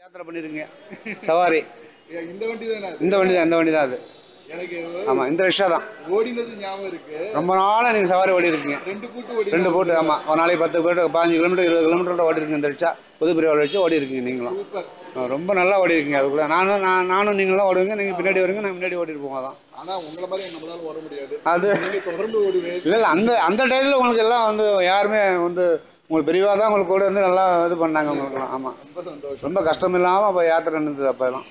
யாத்திரை பண்ணிருக்கீங்க சவாரி. இந்த வண்டி தானே? இந்த வண்டி தான், இந்த வண்டி தான் அது. எனக்கு ஆமாம், இந்த ரிக்ஷா தான் ஓடினது ஞாபகம் இருக்கு. ரொம்ப நாளாக நீங்கள் சவாரி ஓடி இருக்கீங்க. 2 பூட்டு ஓடி. 2 பூட்டு. ஆமாம், ஒரு நாளைக்கு 10 பூட்டு, 15 கிலோமீட்டர் 20 கிலோமீட்டர் ஓடி இருக்கீங்க. இந்த ரிக்ஷா புது பிரிவால் வச்சு ஓடி இருக்கீங்க நீங்களும். சூப்பர். ரொம்ப நல்லா ஓடி இருக்கீங்க. அதுக்குள்ள நானும் நீங்களும் ஓடுவீங்க. நீங்கள் பின்னாடி வருவீங்க, நான் முன்னாடி ஓடிட்டு போவோம். அதான். ஆனால் உங்களை மாதிரி நம்மளால ஓட முடியாது. அது தொடர்ந்து ஓடுவேன். இல்லை இல்லை, அந்த டைமில் உங்களுக்கு எல்லாம் வந்து யாருமே வந்து உங்களுக்கு பெரியவா தான் உங்களுக்கு கூட வந்து நல்லா இது பண்ணாங்க உங்களுக்குலாம். ஆமாம், ரொம்ப சந்தோஷம். ரொம்ப கஷ்டம் இல்லாமல் அப்போ யாத்திரை இருந்தது அப்போ எல்லாம்.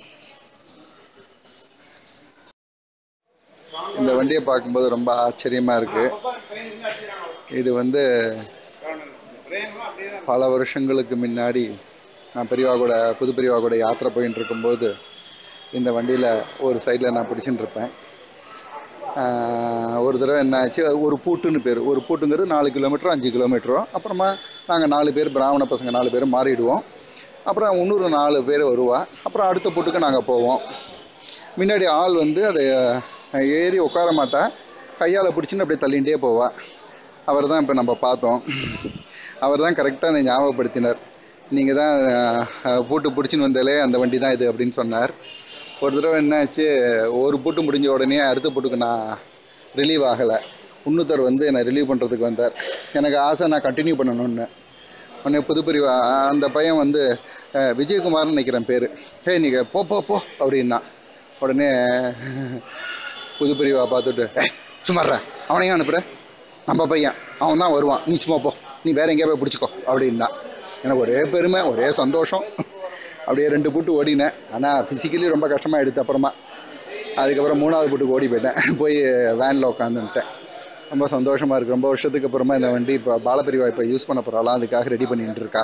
இந்த வண்டியை பார்க்கும்போது ரொம்ப ஆச்சரியமாக இருக்குது. இது வந்து பல வருஷங்களுக்கு முன்னாடி நான் புது பெரியவா கூட யாத்திரை போயின்னு இருக்கும்போது இந்த வண்டியில் ஒரு சைடில் நான் பிடிச்சின்னு இருப்பேன். ஒரு தடவை என்ன ஆச்சு, ஒரு பூட்டுன்னு பேர். ஒரு பூட்டுங்கிறது 4 கிலோமீட்டரோ 5 கிலோமீட்டரோ. அப்புறமா நாங்கள் 4 பேர் பிராமண பசங்க 4 பேர் மாறிடுவோம். அப்புறம் இன்னொரு 4 பேர் வருவா. அப்புறம் அடுத்த பூட்டுக்கு நாங்கள் போவோம். முன்னாடி ஆள் வந்து அதை ஏறி உட்கார மாட்டா, கையால் பிடிச்சின்னு அப்படியே தள்ளிகிட்டே போவாள். அவர் தான் இப்போ நம்ம பார்த்தோம். அவர் தான் கரெக்டாக அதை ஞாபகப்படுத்தினார். நீங்கள் தான் பூட்டு பிடிச்சின்னு வந்தாலே அந்த வண்டி தான் இது அப்படின்னு சொன்னார். ஒரு தடவை என்னாச்சு, ஒரு பூட்டு முடிஞ்ச உடனே அடுத்த பூட்டுக்கு நான் ரிலீவ் ஆகலை. இன்னொருத்தர் வந்து என்னை ரிலீவ் பண்ணுறதுக்கு வந்தார். எனக்கு ஆசை நான் கண்டினியூ பண்ணணும்னு. உடனே புதுப்பிரிவா அந்த பையன் வந்து விஜயகுமார்னு நினைக்கிறேன் பேர். நீங்கள் போ போ போ அப்படின்னா. உடனே புதுப்பிரிவா பார்த்துட்டு சும்மாறேன், அவனையும் அனுப்புகிற, நம்ம பையன் அவன் தான் வருவான், நீ சும்மா போ, நீ வேற எங்கேயா போய் பிடிச்சிக்கோ அப்படின்னா. எனக்கு ஒரே பெருமை, ஒரே சந்தோஷம். அப்படியே 2 பூட்டு ஓடினேன். ஆனால் ஃபிசிக்கலி ரொம்ப கஷ்டமாக எடுத்து அப்புறமா அதுக்கப்புறம் 3வது பூட்டுக்கு ஓடி போயிட்டேன். போய் வேனில் உட்காந்துட்டேன். ரொம்ப சந்தோஷமாக இருக்குது. ரொம்ப வருஷத்துக்கு அப்புறமா இந்த வண்டி இப்போ பாலப்பிரிவா இப்போ யூஸ் பண்ண போகிறாலாம், அதுக்காக ரெடி பண்ணிட்டு இருக்கா.